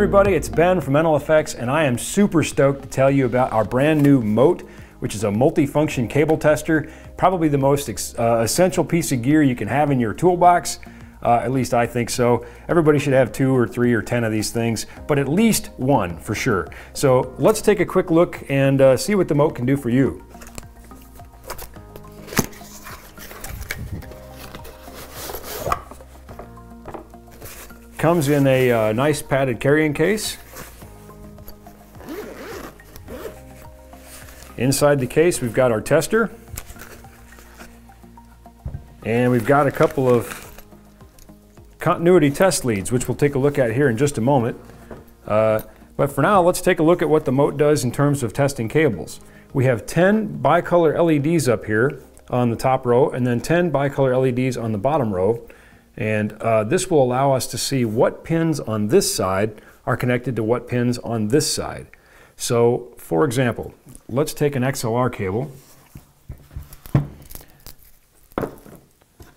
everybody, it's Ben from NLFX, and I am super stoked to tell you about our brand new MOAT, which is a multi-function cable tester, probably the most essential piece of gear you can have in your toolbox. At least I think so. Everybody should have 2 or 3 or 10 of these things, but at least one for sure. So let's take a quick look and see what the MOAT can do for you. Comes in a nice padded carrying case. Inside the case we've got our tester, and we've got a couple of continuity test leads, which we'll take a look at here in just a moment. But for now, let's take a look at what the MOAT does in terms of testing cables. We have 10 bicolor LEDs up here on the top row, and then 10 bicolor LEDs on the bottom row. And this will allow us to see what pins on this side are connected to what pins on this side. So, for example, let's take an XLR cable,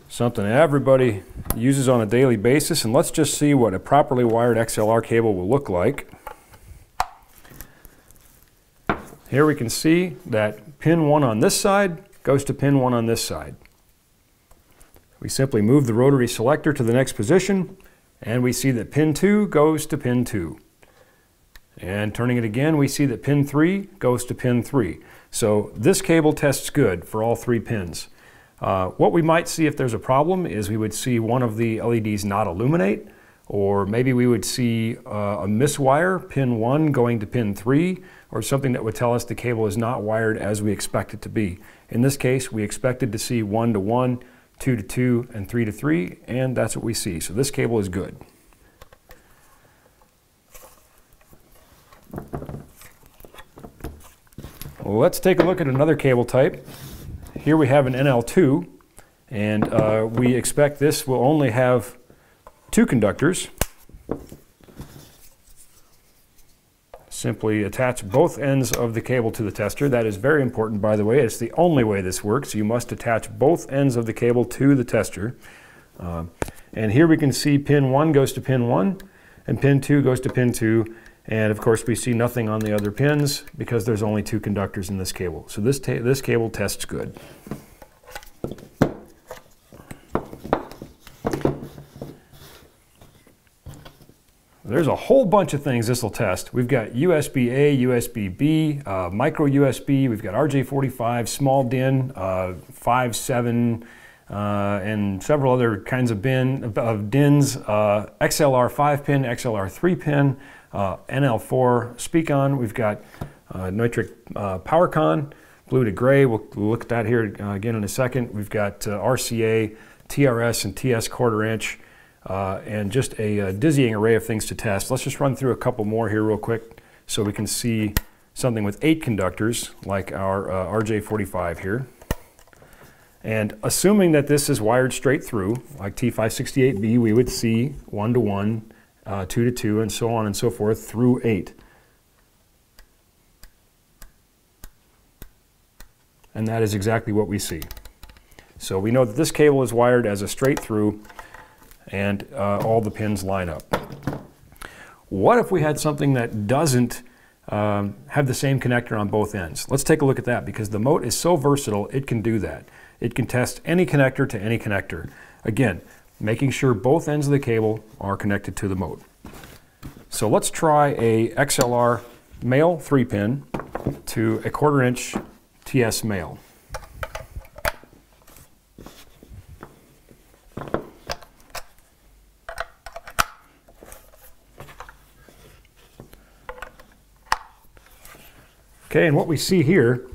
something everybody uses on a daily basis, and let's just see what a properly wired XLR cable will look like. Here we can see that pin 1 on this side goes to pin 1 on this side. We simply move the rotary selector to the next position, and we see that pin 2 goes to pin 2. And turning it again, we see that pin 3 goes to pin 3. So this cable tests good for all 3 pins. What we might see if there's a problem is we would see one of the LEDs not illuminate, or maybe we would see a miswire, pin 1 going to pin 3, or something that would tell us the cable is not wired as we expect it to be. In this case, we expected to see 1 to 1, 2 to 2, and 3 to 3, and that's what we see. So this cable is good. Well, let's take a look at another cable type. Here we have an NL2, and we expect this will only have 2 conductors. Simply attach both ends of the cable to the tester. That is very important, by the way. It's the only way this works. You must attach both ends of the cable to the tester. And here we can see pin 1 goes to pin 1, and pin 2 goes to pin 2. And of course we see nothing on the other pins because there's only 2 conductors in this cable. So this cable tests good. There's a whole bunch of things this will test. We've got USB-A, USB-B, micro USB, we've got RJ45, small DIN, 5, 7, and several other kinds of DINs, XLR 5-pin, XLR 3-pin, NL4 speak-on. We've got nitric power-con, blue to gray. We'll look at that here again in a second. We've got RCA, TRS, and TS quarter-inch. And just a dizzying array of things to test. Let's just run through a couple more here real quick so we can see something with 8 conductors like our RJ45 here. And assuming that this is wired straight through, like T568B, we would see 1 to 1, 2 to 2, and so on and so forth through 8. And that is exactly what we see. So we know that this cable is wired as a straight through, and all the pins line up. What if we had something that doesn't have the same connector on both ends? Let's take a look at that, because the MOAT is so versatile, it can do that. It can test any connector to any connector. Again, making sure both ends of the cable are connected to the MOAT. So let's try a XLR male 3-pin to a 1/4 inch TS male. Okay, and what we see here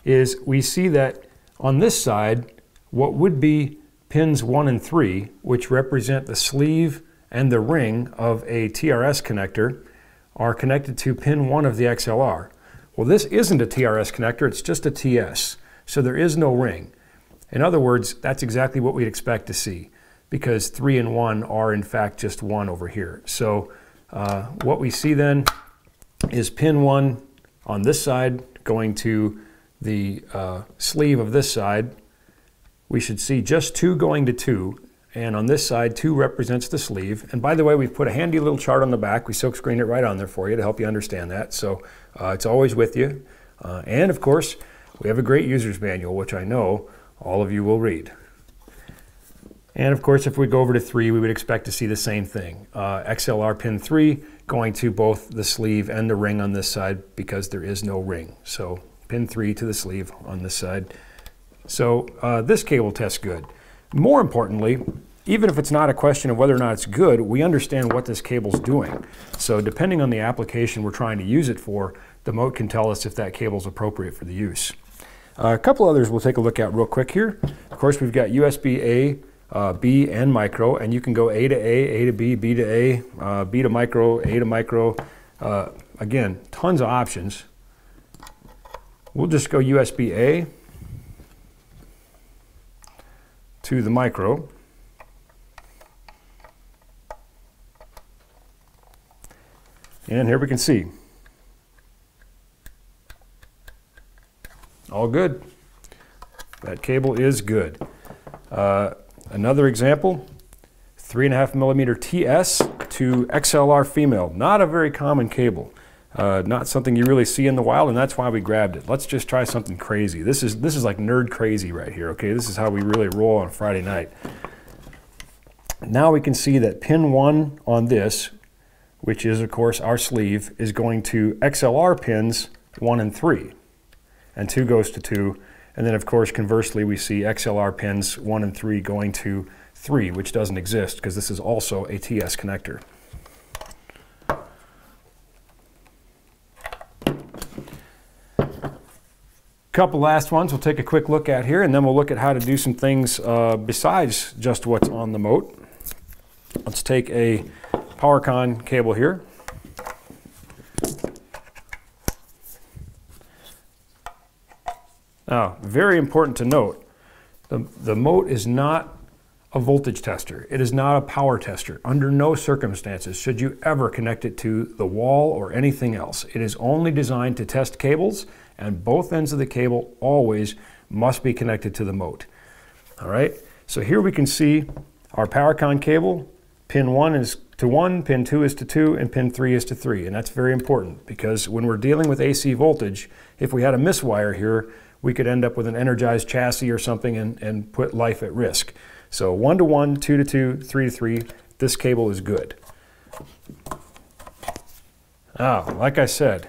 is we see that on this side, what would be pins 1 and 3, which represent the sleeve and the ring of a TRS connector, are connected to pin 1 of the XLR. Well, this isn't a TRS connector, it's just a TS, so there is no ring. In other words, that's exactly what we'd expect to see, because 3 and 1 are in fact just 1 over here. So what we see then is pin 1 on this side going to the sleeve of this side. We should see just 2 going to 2, and on this side 2 represents the sleeve. And by the way, we've put a handy little chart on the back. We silkscreened it right on there for you to help you understand that. So it's always with you. And of course, we have a great user's manual, which I know all of you will read. And of course, if we go over to 3, we would expect to see the same thing. XLR pin 3 going to both the sleeve and the ring on this side because there is no ring. So pin 3 to the sleeve on this side. So this cable tests good. More importantly, even if it's not a question of whether or not it's good, we understand what this cable's doing. So depending on the application we're trying to use it for, the MOAT can tell us if that cable's appropriate for the use. A couple others we'll take a look at real quick here. Of course, we've got USB A, B, and micro, and you can go A to A to B, B to A, B to micro, A to micro. Again, tons of options. We'll just go USB A to the micro. And here we can see. All good. That cable is good. Another example, 3.5 millimeter TS to XLR female. Not a very common cable. Not something you really see in the wild, and that's why we grabbed it. Let's just try something crazy. This is like nerd crazy right here, okay? This is how we really roll on a Friday night. Now we can see that pin 1 on this, which is of course our sleeve, is going to XLR pins 1 and 3. And 2 goes to 2. And then of course conversely we see XLR pins 1 and 3 going to 3, which doesn't exist because this is also a TS connector. Couple last ones we'll take a quick look at here, and then we'll look at how to do some things besides just what's on the MOAT. Let's take a PowerCon cable here. Now, very important to note, the MOAT is not a voltage tester. It is not a power tester. Under no circumstances should you ever connect it to the wall or anything else. It is only designed to test cables, and both ends of the cable always must be connected to the MOAT. All right, so here we can see our PowerCon cable. Pin 1 is to 1, pin 2 is to 2, and pin 3 is to 3. And that's very important because when we're dealing with AC voltage, if we had a miswire here, we could end up with an energized chassis or something and put life at risk. So 1 to 1, 2 to 2, 3 to 3, this cable is good. Now, like I said,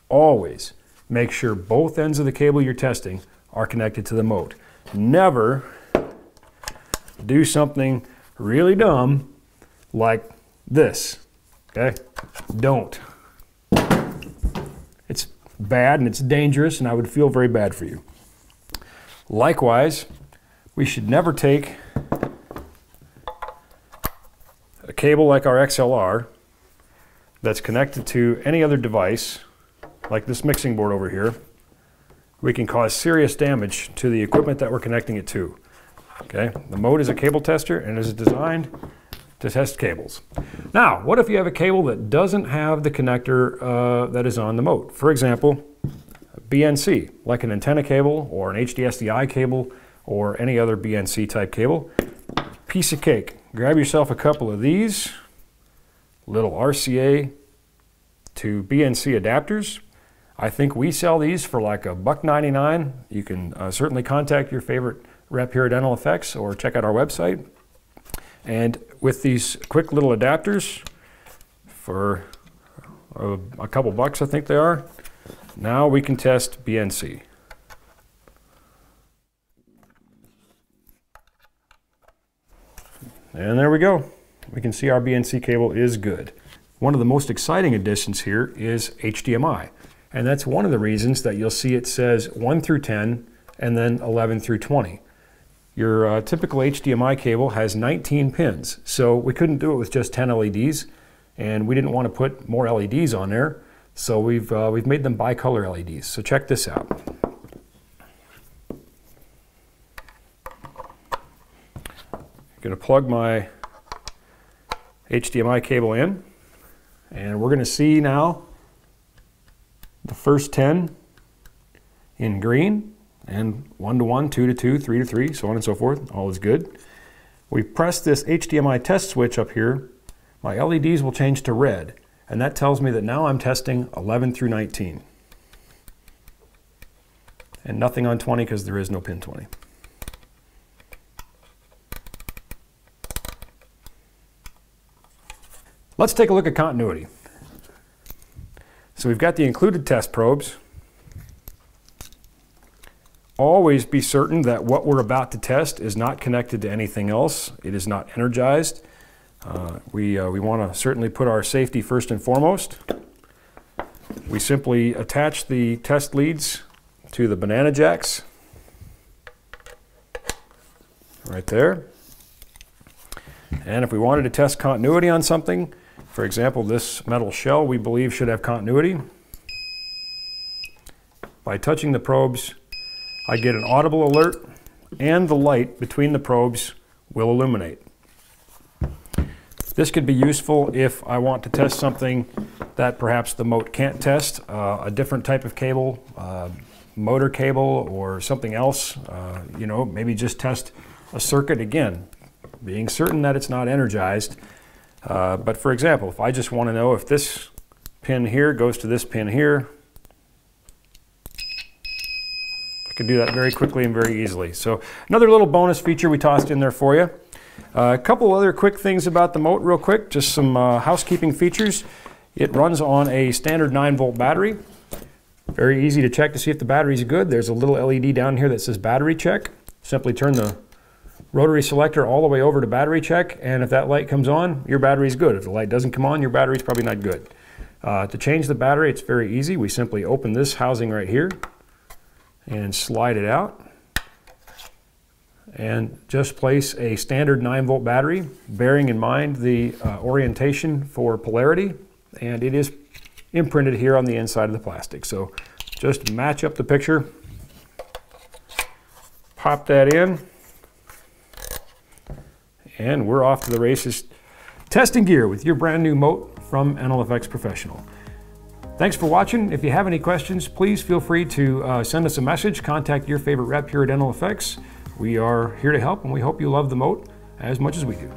always make sure both ends of the cable you're testing are connected to the MOAT. Never do something really dumb like this, okay? Don't. It's bad and it's dangerous, and I would feel very bad for you. Likewise, we should never take a cable like our XLR that's connected to any other device, like this mixing board over here. We can cause serious damage to the equipment that we're connecting it to. Okay, the MOAT is a cable tester and is designed to test cables. Now, what if you have a cable that doesn't have the connector that is on the MOAT? For example, BNC, like an antenna cable or an HDSDI cable or any other BNC type cable. Piece of cake. Grab yourself a couple of these little RCA to BNC adapters. I think we sell these for like $1.99. You can certainly contact your favorite rep here at NLFX or check out our website. And with these quick little adapters for a couple bucks, I think they are, now we can test BNC. And there we go. We can see our BNC cable is good. One of the most exciting additions here is HDMI. And that's one of the reasons that you'll see it says 1 through 10 and then 11 through 20. Your typical HDMI cable has 19 pins, so we couldn't do it with just 10 LEDs, and we didn't want to put more LEDs on there, so we've made them bicolor LEDs. So check this out. I'm going to plug my HDMI cable in, and we're going to see now the first 10 in green, and 1 to 1, 2 to 2, 3 to 3, so on and so forth. All is good. we press this HDMI test switch up here, my LEDs will change to red, and that tells me that now I'm testing 11 through 19. And nothing on 20 because there is no pin 20. Let's take a look at continuity. So we've got the included test probes. Always be certain that what we're about to test is not connected to anything else. It is not energized. We want to certainly put our safety first and foremost. We simply attach the test leads to the banana jacks right there. And if we wanted to test continuity on something, for example, this metal shell we believe should have continuity. By touching the probes, I get an audible alert, and the light between the probes will illuminate. This could be useful if I want to test something that perhaps the MOAT can't test, a different type of cable, motor cable or something else, you know, maybe just test a circuit again, being certain that it's not energized. But for example, if I just want to know if this pin here goes to this pin here, I can do that very quickly and very easily. So another little bonus feature we tossed in there for you. A couple other quick things about the MOAT real quick, just some housekeeping features. It runs on a standard 9-volt battery. Very easy to check to see if the battery's good. There's a little LED down here that says battery check. Simply turn the rotary selector all the way over to battery check, and if that light comes on, your battery's good. If the light doesn't come on, your battery's probably not good. To change the battery, it's very easy. We simply open this housing right here and slide it out, and just place a standard 9-volt battery, bearing in mind the orientation for polarity, and it is imprinted here on the inside of the plastic. So just match up the picture, pop that in, and we're off to the races testing gear with your brand new MOAT from NLFX Professional. Thanks for watching. If you have any questions, please feel free to send us a message. Contact your favorite rep here at NLFX. We are here to help, and we hope you love the MOAT as much as we do.